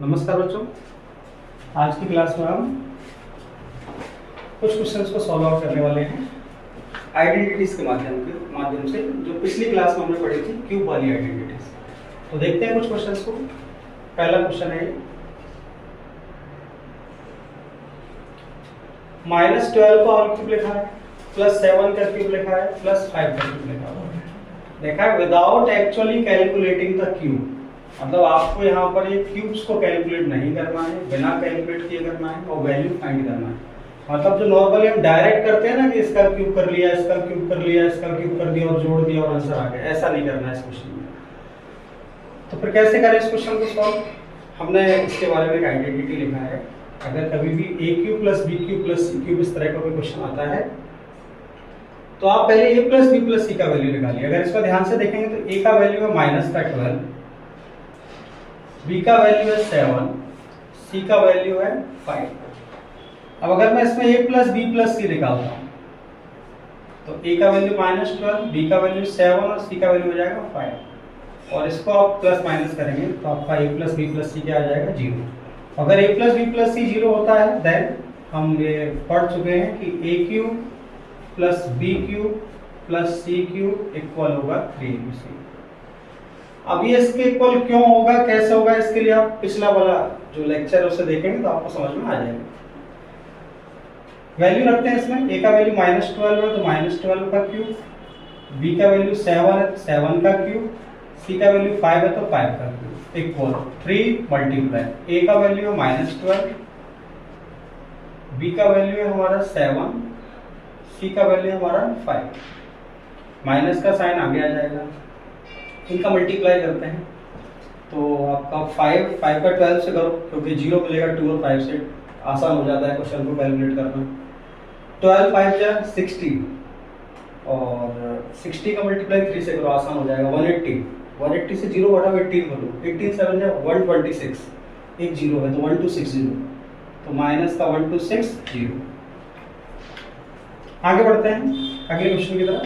नमस्कार बच्चों, आज की क्लास में हम कुछ क्वेश्चंस को सॉल्व आउट करने वाले हैं आइडेंटिटीज के माध्यम से जो पिछली क्लास में हमने पढ़ी थी क्यूब वाली आइडेंटिटीज। तो देखते हैं कुछ क्वेश्चंस को। पहला क्वेश्चन है -12 का होल क्यूब लिखा है, +7 का क्यूब लिखा है, +5 का क्यूब लिखा हुआ है। देखा है without actually calculating the cube, मतलब आपको यहाँ पर ये क्यूब्स को कैलकुलेट नहीं करना है, बिना कैलकुलेट किए करना है और वैल्यू फाइंड करना है। मतलब जो नॉर्मली हम डायरेक्ट करते हैं ना कि इसका क्यूब कर लिया, इसका क्यूब कर लिया, इसका क्यूब कर दिया और जोड़ दिया और आंसर आ गया, ऐसा नहीं करना है इस क्वेश्चन में। तो फिर कैसे करें इस क्वेश्चन को सॉल्व? हमने इसके बारे में एक आइडेंटिटी लिखा है। अगर कभी भी a cube plus b cube plus c cube इस तरह का कोई क्वेश्चन आता है तो आप पहले a plus b plus c का वैल्यू निकालिए। अगर इसको ध्यान से देखेंगे तो a का वैल्यू है -12, b का वैल्यू है 7, c का वैल्यू है 5। अब अगर मैं इसमें a plus b plus c निकालता हूँ तो a का वैल्यू -12, b का वैल्यू 7 और c का वैल्यू हो जाएगा 5। और इसको आप प्लस माइनस करेंगे तो आपका a plus b plus c क्या आ जाएगा? 0। अगर a plus b plus c 0 होता है देन हम ये पढ़ चुके हैं कि a cube plus b cube plus c cube equal होगा 3ac। अब ये इसके इक्वल क्यों होगा, कैसे होगा, इसके लिए आप पिछला वाला जो लेक्चर है उसे देखेंगे तो आपको समझ में आ जाएगा। वैल्यू रखते हैं इसमें। a का वैल्यू -12 है तो -12 का क्यूब, b का वैल्यू 7 है तो 7 का क्यूब, c का वैल्यू 5 है तो 5 का क्यूब इक्वल 3 मल्टीप्लाई a का वैल्यू है -12, b का वैल्यू है हमारा 7, c का वैल्यू है हमारा 5। माइनस का साइन आगे आ जाएगा, इनका मल्टीप्लाई करते हैं तो आपका 5 का 12 से करो क्योंकि 0 मिलेगा 2 और 5 से आसान हो जाता है क्वेश्चन को कैलकुलेट करना। 12 5 जा 60 और 60 का मल्टीप्लाई 3 से करो, आसान हो जाएगा 180 से 0 घटाओ 18 करो, 18 7 जा 126, एक 0 है तो 1260, तो माइनस का 1260। आगे बढ़ते हैं अगले क्वेश्चन की तरफ।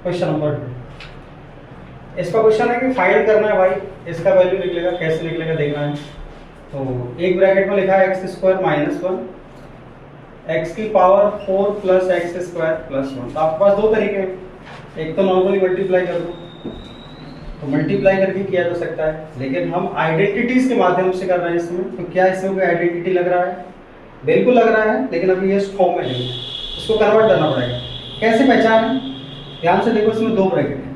क्वेश्चन नंबर 2, इसका क्वेश्चन है कि फाइंड करना है भाई, इसका वैल्यू निकलेगा, कैसे निकलेगा देखना है। तो एक ब्रैकेट में लिखा है x² -1, x की पावर 4 प्लस x² प्लस 1। तो आपके पास दो तरीके हैं, एक तो नॉर्मली मल्टीप्लाई कर दो, तो मल्टीप्लाई करके किया जा सकता है, लेकिन हम आइडेंटिटीज के माध्यम से कर रहे हैं इसमें। तो क्या इसमें कोई आइडेंटिटी लग रहा है? बिल्कुल लग रहा है, लेकिन अभी ये इस फॉर्म में नहीं है, इसको कन्वर्ट करना पड़ेगा। कैसे पहचान? ध्यान से देखो, इसमें दो ब्रैकेट है,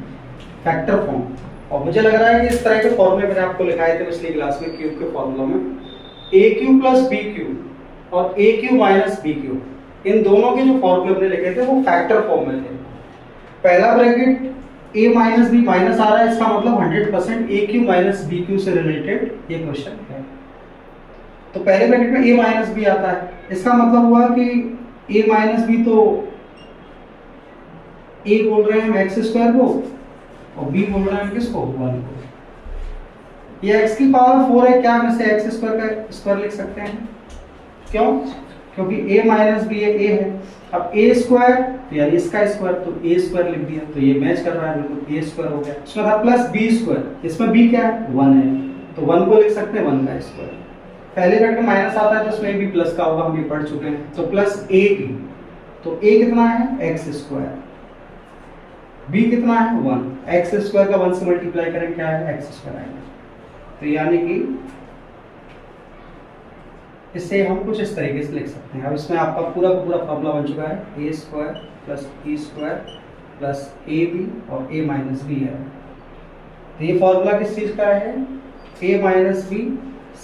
फैक्टर फॉर्म, और मुझे लग रहा है कि इस तरह के फॉर्मूले मैंने आपको लिखाए थे पिछली क्लास में क्यूब के फॉर्मूला में। a cube plus b cube और a cube minus b cube, इन दोनों के जो फॉर्मूले हमने लिखे थे वो फैक्टर फॉर्म में थे। पहला bracket a minus b minus आ रहा है, इसका मतलब 100% a cube minus b cube से रिलेटेड ये क्वेश्चन है। तो पहले ब्रैकेट में a माइनस b आता है, इसका मतलब हुआ कि a माइनस b, तो a बोल रहे हैं हम x² को और b बोल रहे हैं किसको? 1 को। ये x की पावर 4 है, क्या हम इसे x² का स्क्वायर लिख सकते हैं? क्यों? क्योंकि a माइनस b है, a है। अब a² यानी इसका स्क्वायर, तो a² लिख दिया, तो ये मैच कर रहा है बिल्कुल, a² हो गया। उसके बाद प्लस b², इसमें b क्या है? 1 है, तो 1 को लिख सकते हैं 1 का स्क्वायर। पहले ब्रैकेट में माइनस आता है तो उसमें भी प्लस का होगा, हम ये पढ़ चुके हैं। तो प्लस a, तो a कितना है? x², b कितना है? 1, x² का 1 से मल्टीप्लाई करें क्या है? x² आएगा। तो यानी कि इससे हम कुछ इस तरीके से लिख सकते हैं। अब इसमें आपका पूरा का पूरा फॉर्मूला बन चुका है, a² plus b² plus ab और a माइनस b है। तो ये फॉर्मूला किस चीज का है? a minus b,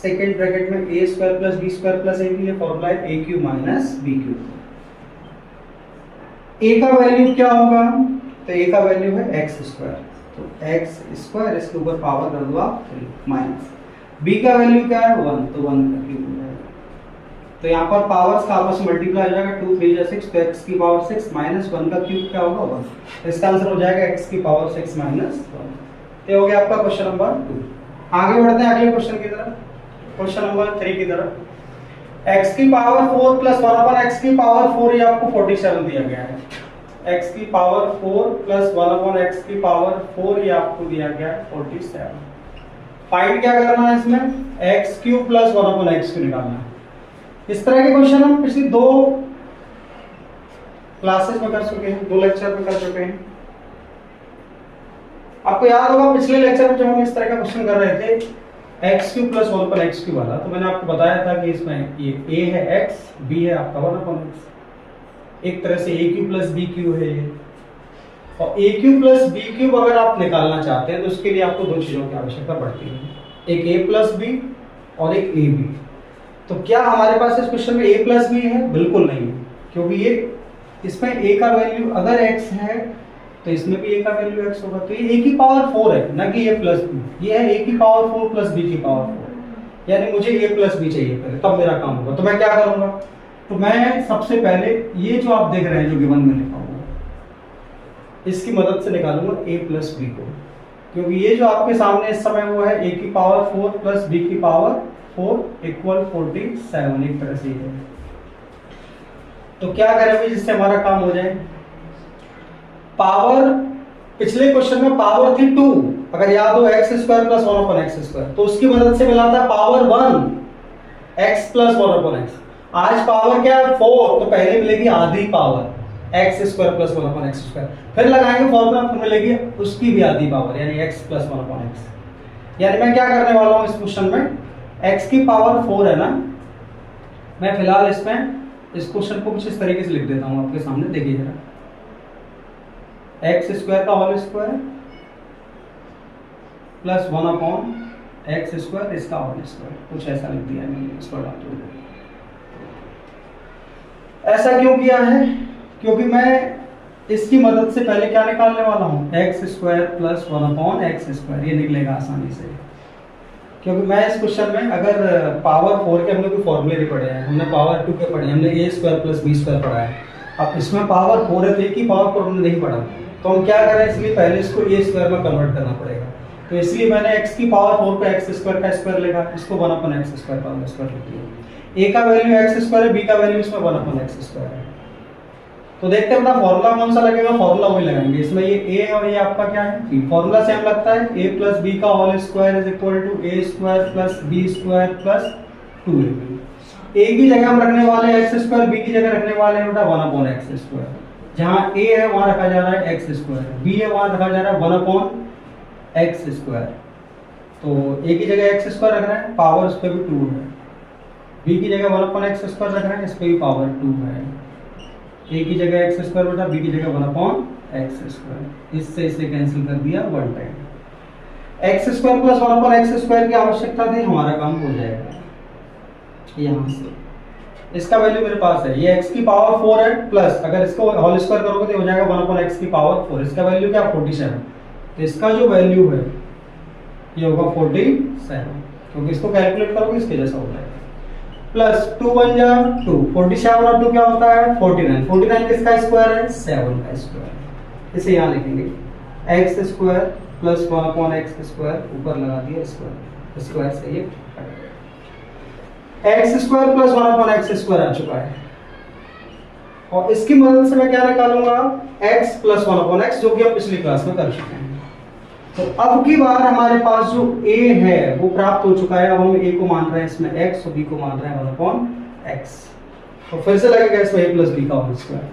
second bracket में a² plus b² plus ab, ये फॉर्मूला है a cube minus b cube. a का वैल्यू क्या होगा? तो a का वैल्यू है x², तो x², इसके ऊपर पावर कर दो आप 3 माइनस। b का वैल्यू क्या है? 1, तो 1 का क्यूब हो जाएगा। तो यहाँ पर पावर्स का आपस में मल्टीप्लाई हो जाएगा, 2 3 6, तो x की पावर 6 माइनस 1 का क्यूब क्या होगा? 1। इसका आंसर हो जाएगा x की पावर 6 माइनस 1। ये हो गया आपका क्वेश्चन नंबर 2। आगे बढ़ते हैं अगले क्वेश्चन की तरफ, क्वेश्चन नंबर 3 की तरफ। x की पावर 4 प्लस 1/x की पावर 4, ये आपको 47 दिया गया है। x की पावर 4 प्लस 1/x की पावर 4, ये आपको दिया गया है 47। फाइंड क्या करना है इसमें, x cube plus 1 upon x cube निकालना है। इस तरह के क्वेश्चन हम पिछली 2 क्लासेस में कर चुके हैं, 2 लेक्चर में कर चुके हैं। आपको याद होगा पिछले लेक्चर में जब हम इस तरह का क्वेश्चन कर रहे थे x cube plus 1 upon x cube वाला, तो मैंने आपको बताया था कि इसमें ये ए है एक्स, बी है आपका 1 अपॉन एक्स, एक तरह से ए क्यूब प्लस बी क्यूब है ये। और ए क्यूब प्लस बी क्यूब अगर आप निकालना चाहते हैं तो उसके लिए आपको 2 चीजों की आवश्यकता पड़ती है, एक ए प्लस बी और एक ए बी। तो क्या हमारे पास इस क्वेश्चन में ए प्लस बी है? बिल्कुल नहीं है, क्योंकि ये इसमें ए का वैल्यू अगर x है तो इसमें भी ए का वैल्यू x होगा, तो ये a की पावर 4 है, ना कि a प्लस बी। ये है a की पावर 4 प्लस b की पावर 4, यानी मुझे a प्लस बी चाहिए पहले, तब मेरा काम होगा। तो मैं क्या करूंगा, तो मैं सबसे पहले ये जो आप देख रहे हैं जो गिवन में लिखा हुआ इसकी मदद से निकालूंगा a प्लस बी को, क्योंकि ये जो आपके सामने इस समय वो है a की पावर 4 प्लस b की पावर 4 इक्वल 47, एक तरह से है। तो क्या करेंगे जिससे हमारा काम हो जाए, पावर पिछले क्वेश्चन में पावर थी 2, अगर याद हो x square plus 1 upon x square, तो उसकी मदद से मिला था power 1 x plus 1 upon x. आज पावर क्या है 4, तो पहले मिलेगी आधी power x square plus 1 upon x square, फिर लगाएंगे फॉर्मूला, फिर मिलेगी उसकी भी आधी पावर यानी एक्स प्लस 1 अपॉन एक्स। यानी मैं क्या करने वाला हूं इस क्वेश्चन में, एक्स की पावर 4 है ना, मैं फिलहाल इसमें इस क्वेश्चन को कुछ इस तरीके से लिख देता हूं आपके सामने, देखिए जरा, एक्स स्क्वायर का whole square plus 1 upon x square इसका होल स्क्वायर, कुछ ऐसा लिख दिया है मैंने, इसको डाल दूं। ऐसा क्यों किया है, क्योंकि मैं इसकी मदद से पहले क्या निकालने वाला हूं, x square plus 1 upon x square, ये निकलेगा आसानी से। क्योंकि मैं इस क्वेश्चन में अगर पावर 4 के हमने कोई फॉर्मूले नहीं पढ़े हैं, हमने पावर 2 के पढ़े हैं, हमने ए स्क्वायर प्लस बी स्क्वायर पढ़ा है। अब इसमें पावर 4 है तो एक ही पावर पर हमने नहीं पढ़ा, तो हम क्या करें, इसलिए पहले इसको ए स्क्वायर में कन्वर्ट करना पड़ेगा। तो इसलिए मैंने एक्स की पावर 4 पे एक्स स्क्वायर का स्क्वायर लिखा, इसको 1 अपॉन एक्स स्क्वायर का स्क्वायर लिख दिया। ए का वैल्यू एक्स स्क्वायर है, बी का वैल्यू इसमें 1 अपॉन एक्स स्क्वायर है। तो देखते हैं अपना फॉर्मूला कौन सा लगेगा, फॉर्मूला वही लगाएंगे। इसमें ये a है और ये आपका क्या है, फॉर्मूला सेम लगता है, a प्लस बी का whole square is equal to a square plus b square plus 2ab। a की जगह हम रखने वाले हैं x स्क्वायर, b की जगह रखने वाले हैं बेटा 1 अपॉन x स्क्वायर। जहां a है वहां रखा जा रहा है x स्क्वायर, b है वहां रखा जा रहा है 1 अपॉन x स्क्वायर। तो a की जगह x स्क्वायर रख रहे हैं, पावर उस पे भी 2 है, b की जगह 1 अपॉन x स्क्वायर रख रहे हैं, इस पे भी पावर 2 है। a की जगह x स्क्वायर बेटा, b की जगह 1 अपॉन x स्क्वायर, इससे इसे कैंसिल कर दिया 1 time. x square plus 1 upon x square की आवश्यकता थी, हमारा काम हो जाएगा यहाँ से। इसका वैल्यू मेरे पास है, ये x की पावर 4 है, प्लस अगर इसको होल स्क्वायर करोगे तो हो जाएगा 1 अपॉन x की पावर 4। इसका वैल्यू क्या 47, तो इसका जो वैल्यू है ये होगा 47, क्योंकि इसको कैलकुलेट करोगे इसके जैसा हो जाएगा। प्लस 2 1 जा 2, 47 और 2 क्या होता है 49, 49 किसका स्क्वायर है 7 का स्क्वायर। इसे यहाँ लिखेंगे x square plus 1 upon x square, ऊपर लगा दिया स्क्वायर, स्क्वायर से ये x square plus 1 upon x square आ चुका है। और इसकी मदद से मैं क्या निकालूंगा, x प्लस 1 अपॉन एक्स, जो कि हम पिछली क्लास में कर चुके हैं। तो अब की बार हमारे पास जो a है वो प्राप्त हो चुका है। अब हम a को मान रहे हैं इसमें x और b को मान रहे हैं 1 अपॉन x। तो फिर से लगेगा इसमें a प्लस b का whole square,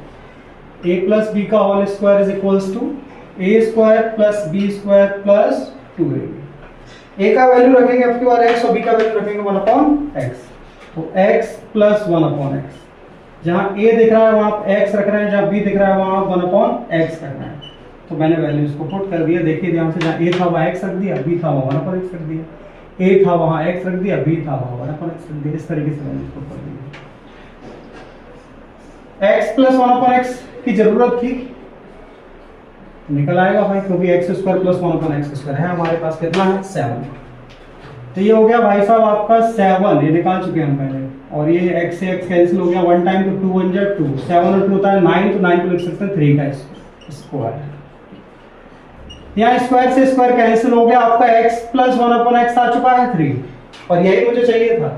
a plus b का whole square is equals to a square plus b square plus 2ab। a का वैल्यू रखेंगे अब की बार x और b का वैल्यू रखेंगे 1 अपॉन x। तो x प्लस 1 अपॉन x, जहां a दिख रहा है वहां x रख रहे हैं, जहां b दिख रहा है वहां 1 अपॉन x रखना है। तो मैंने वैल्यूज को पुट कर दिया, देखिए ध्यान से, जहां a था वहां x रख दिया, b था वहां 1 अपॉन x रख दिया, a था वहां x रख दिया, b था वहां 1 अपॉन x रख दिया। इस तरीके से वैल्यूज पुट कर दिया। x प्लस 1 अपॉन x की जरूरत थी, निकल आएगा भाई, क्योंकि x square plus 1 upon x square है हमारे पास, कितना है 7। तो ये हो गया भाई साहब आपका 7, ये निकाल चुके हैं हम पहले। और ये x से x कैंसिल हो गया, 1 टाइम तो 2 1 जा 2, 7 और 2 होता है 9, तो 9 को लिख सकते हैं 3 का स्क्वायर। यहाँ स्क्वायर से स्क्वायर कैंसिल हो गया, आपका x प्लस 1 अपॉन x आ चुका है 3, और यही मुझे चाहिए था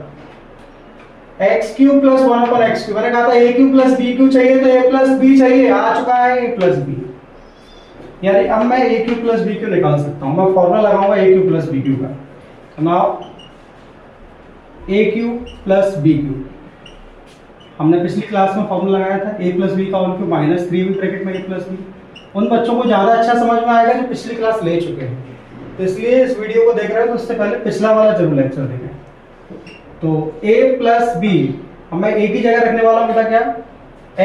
x cube plus 1 upon x cube. मैंने कहा था a cube plus b cube चाहिए, तो a प्लस b चाहिए, आ चुका है a प्लस b। यानी अब मैं a cube plus b cube निकाल सकता हूँ, मैं फॉर्मूला लगाऊंगा a cube plus b cube का। नाउ ए क्यू प्लस बी क्यू, हमने पिछली क्लास में फॉर्मूला लगाया था ए प्लस बी का होल क्यूब माइनस 3 ब्रैकेट में ए प्लस बी। उन बच्चों को ज़्यादा अच्छा समझ में आएगा जो पिछली क्लास ले चुके हैं, तो इसलिए इस वीडियो को देख रहे हैं तो उससे पहले पिछला वाला जरूर लेक्चर देखें। तो a प्लस बी, हमें a की जगह रखने वाला होता क्या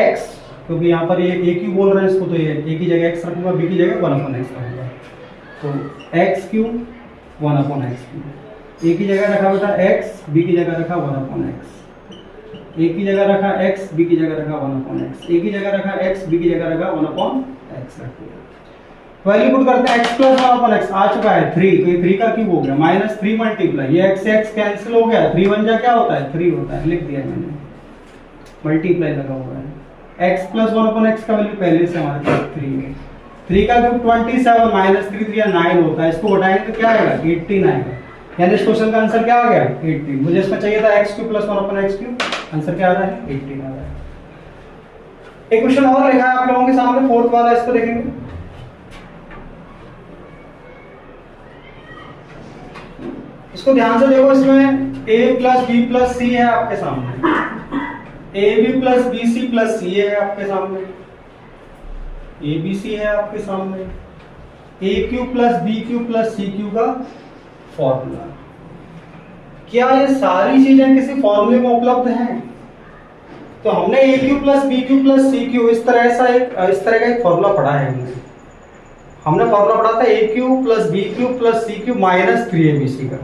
x, क्योंकि यहाँ पर ये a क्यू बोल रहे हैं इसको, तो ये a की जगह x रखूंगा, b की जगह 1/x रखूंगा, तो x cube 1/x cube. a की जगह रखा बेटा x, b की जगह रखा 1/x, a की जगह रखा x, b की जगह रखा 1/x, a की जगह रखा x, b की जगह रखा 1/x रख दिया। वैल्यू पुट करते हैं x प्लस 1/x आ चुका है 3, तो ये 3 का क्यूब हो गया माइनस 3 मल्टीप्लाई, ये x से x कैंसिल हो गया, 3 बन जा क्या होता है 3 होता है, लिख दिया मैंने, मल्टीप्लाई लगा हुआ है। x प्लस 1/x का वैल्यू पहले से हमारे पास 3 है, 3 का क्यूब 27 माइनस 3 3 9 होता है, इसको घटाएंगे तो क्या आएगा 18 आएगा, यानी इस क्वेश्चन का आंसर क्या आ गया 18। मुझे इसमें चाहिए था x cube plus 1/x cube, answer क्या आ रहा है 18 आ रहा है। एक क्वेश्चन और लिखा है आप लोगों के सामने, फोर्थ वाला, इसको देखेंगे। इसको ध्यान से देखो, इसमें a plus b plus c है आपके सामने, a b plus b c plus c है आपके सामने, ए बी सी है आपके सामने, a Q plus b Q plus c cube का फॉर्मूला। क्या ये सारी चीजें किसी फॉर्मूले में उपलब्ध हैं? तो हमने a Q plus b Q plus c cube इस तरह का एक फॉर्मूला पढ़ा है। हमने फॉर्मूला पढ़ा था a Q plus b Q plus c cube minus 3abc का।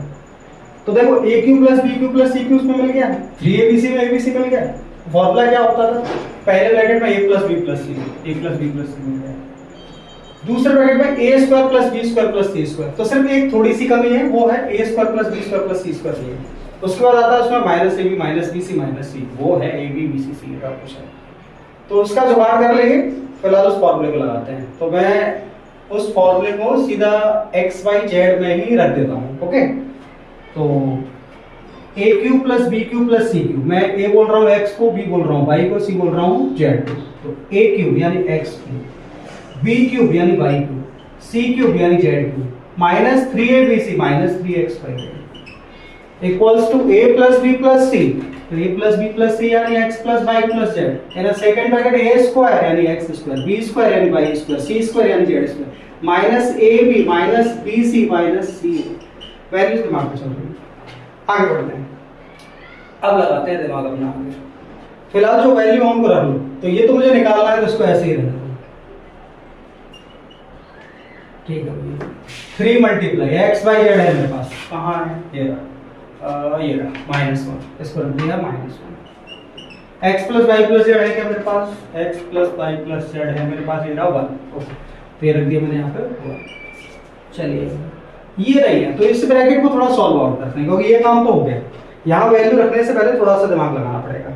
तो देखो a Q plus b Q plus c cube उसमें मिल गया, 3abc में abc मिल गया। फॉर्मूला क्या होता था, पहले ब्रैकेट में a plus b plus c, a plus b plus c मिल गया, दूसरे ब्रैकेट में a square plus b square plus c square. तो सिर्फ एक थोड़ी सी कमी है, वो है a square plus b square plus c square. उसके बाद आता है उसमें minus a b minus b c minus c, वो है ए बी बी सी सी का क्वेश्चन। तो उसका जुगाड़ कर लेंगे, फिलहाल उस फॉर्मूले को लगाते हैं। तो मैं उस फॉर्मूले को सीधा एक्स वाई जेड में ही रख देता हूँ। ओके, तो a Q plus b Q plus c cube, मैं ए बोल रहा हूँ एक्स को, बी बोल रहा हूँ वाई को, सी बोल रहा हूँ जेड को। तो ए क्यूब यानी एक्स क्यूब, बी क्यूब यानी वाई क्यूब, सी क्यूब यानी z cube minus 3abc minus 3xy equals to a plus b plus c। तो a plus b plus c यानी x plus y plus z, यानी second bracket a square यानी x square, b square यानी y square, c square यानी z square minus ab minus bc minus c। Values दिमाग में चल रही है, आगे बढ़ते हैं। अब लगाते हैं दिमाग अपना आगे। फिलहाल जो वैल्यू हमको रख लो, तो ये तो मुझे निकालना है, तो इसको ऐसे ही रहने दो, ठीक है। 3 मल्टीप्लाई x y z है मेरे पास, कहाँ है ये रहा -1, इसको रख दिया -1। x plus y plus z है क्या मेरे पास, x plus y plus z है मेरे पास, ये रहा 1। ओके, तो ये रख दिया मैंने यहाँ पे 1। चलिए ये रही है, तो इस ब्रैकेट को थोड़ा सॉल्व आउट करते हैं, क्योंकि ये काम तो हो गया। यहाँ वैल्यू रखने से पहले थोड़ा सा दिमाग लगाना पड़ेगा,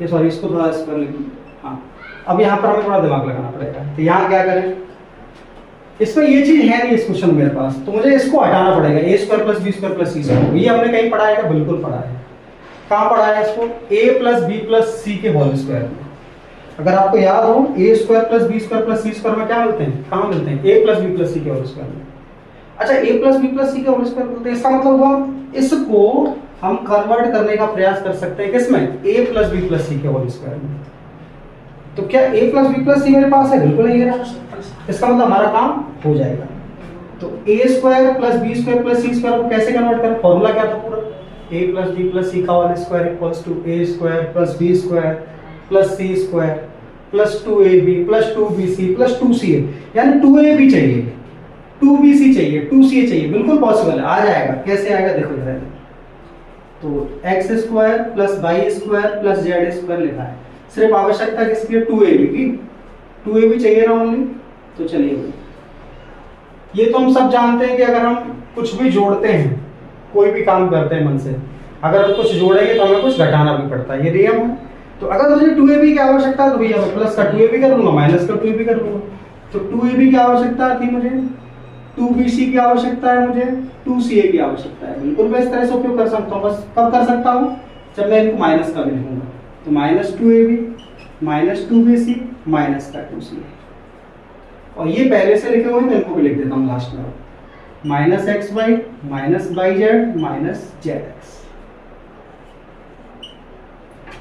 ये सॉरी इसको थोड़ा इस पर लिखूँ, हाँ अब यहाँ पर हमें थोड़ा दिमाग लगाना पड़ेगा। तो यहाँ क्या करें, इसमें ये चीज है नहीं इस क्वेश्चन मेरे पास, तो मुझे इसको हटाना पड़ेगा। a square plus b square plus c square, ये हमने कहीं पढ़ा है क्या, बिल्कुल पढ़ा है। कहाँ पढ़ा है इसको, a plus b plus c के होल स्क्वायर में। अगर आपको याद हो a square plus b square plus c square में क्या मिलते हैं, कहाँ मिलते हैं, a plus b plus c के होल स्क्वायर में। अच्छा, a plus b plus c के होल स्क्वायर मिलते हैं, इसका मतलब हुआ इसको हम कन्वर्ट करने का प्रयास कर सकते हैं किसमें, a plus b plus c के होल स्क्वायर में। तो क्या a प्लस बी प्लस सी मेरे पास है, बिल्कुल नहीं है, इसका मतलब हमारा काम हो जाएगा। तो a square plus b square plus c square को कैसे कन्वर्ट करें, फॉर्मूला क्या था पूरा, a plus b plus c का whole square equals to a square plus b square plus c square plus 2ab plus 2bc plus 2ca, यानी 2ab चाहिए, 2bc चाहिए, 2ca चाहिए, बिल्कुल पॉसिबल है, आ जाएगा। कैसे आएगा देखो जरा, तो x square plus y square plus z square लिखा है, सिर्फ आवश्यकता किसकी है, 2ab की, 2ab चाहिए ना ओनली। तो चलिए, ये तो हम सब जानते हैं कि अगर हम कुछ भी जोड़ते हैं, कोई भी काम करते हैं मन से, अगर हम कुछ जोड़ेंगे तो हमें कुछ घटाना भी पड़ता है, ये नियम है। तो अगर मुझे 2ab की आवश्यकता है तो भैया मैं प्लस का 2ab कर लूंगा, माइनस का 2ab कर लूंगा। तो 2ab की आवश्यकता थी मुझे, 2bc की आवश्यकता है मुझे, 2ca की आवश्यकता है, बिल्कुल मैं इस तरह से उपयोग कर सकता हूँ। बस कब कर सकता हूँ, जब मैं इनको माइनस का भी लिखूंगा। तो minus 2ab minus 2bc minus का 2ca, और ये पहले से लिखे हुए हैं, मैं इनको भी लिख देता हूँ लास्ट में। Minus x y minus y z minus z x.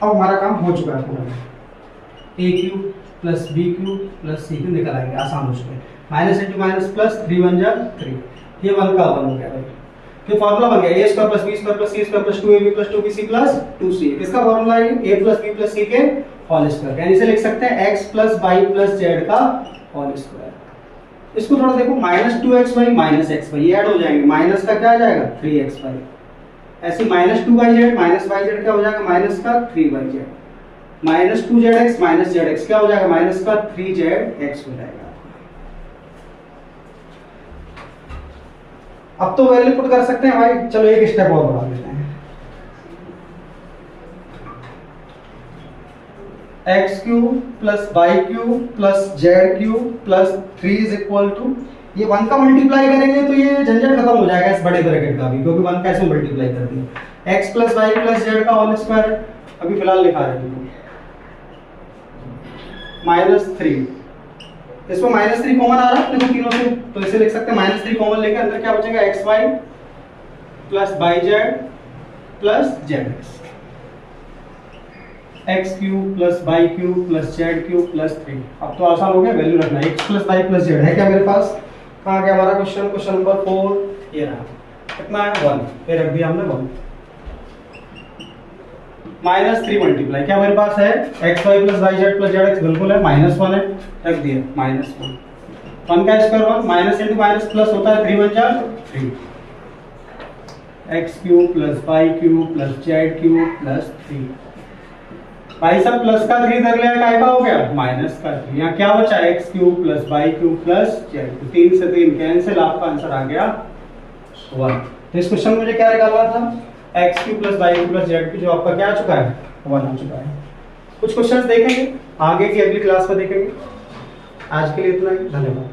अब हमारा काम हो चुका है पूरा। A Q plus b Q plus c q निकल आएंगे, आसान हो चुके हैं। माइनस इंटू माइनस प्लस, 3 1 जा 3, ये 1 का 1 हो गया भाई। ये फॉर्मूला बन गया a square plus b square plus c square plus 2ab plus 2bc plus 2c। किसका फॉर्मूला है? a plus b plus c के होल स्क्वायर। यानी इसे लिख सकते हैं x plus y plus z का होल स्क्वायर। इसको थोड़ा देखो, माइनस 2xy माइनस xy ये ऐड हो जाएंगे, माइनस का क्या आ जाएगा 3xy। ऐसे माइनस 2yz माइनस yz क्या हो जाएगा माइनस का 3yz, minus 2zx minus zx क्या हो जाएगा माइनस का 3zx हो जाएगा। अब तो वैल्यू पुट कर सकते हैं भाई। चलो एक स्टेप और बढ़ा लेते हैं। X cube plus y cube plus z cube plus 3 is equal to, ये 1 का मल्टीप्लाई करेंगे तो ये झंझट खत्म हो जाएगा इस बड़े ब्रैकेट का भी, क्योंकि 1 का ऐसे मल्टीप्लाई कर दिया। X plus y plus z का होल स्क्वायर अभी फिलहाल लिखा है माइनस 3, इसमें माइनस 3 कॉमन आ रहा है देखो तीनों से, तो इसे लिख सकते हैं माइनस 3 कॉमन लेके अंदर क्या बचेगा x y plus y z plus z x, x cube plus y cube plus z cube plus 3। अब तो आसान हो गया, वैल्यू रखना है x plus y plus z है क्या मेरे पास। कहाँ गया हमारा क्वेश्चन, क्वेश्चन नंबर 4 ये रहा। कितना है 1, फिर रख दिया हमने 1, माइनस 3 मल्टीप्लाई क्या मेरे पास है x y plus y z plus z x बिल्कुल है, माइनस 1 है, रख दिया माइनस 1 का square 1 minus into minus plus होता है 3 1 जा 3, x cube plus y cube plus z cube plus 3। भाई सब प्लस का 3 कर लिया, काय का हो गया माइनस का 3। यहाँ क्या बचा x cube plus y cube plus z, 3 से 3 कैंसिल, आपका आंसर आ गया 1। तो इस क्वेश्चन में मुझे क्या निकालना था x cube plus y cube plus z cube, जो आपका क्या आ चुका है 1 आ चुका है। कुछ क्वेश्चंस देखेंगे आगे की अगली क्लास में देखेंगे। आज के लिए इतना ही, धन्यवाद।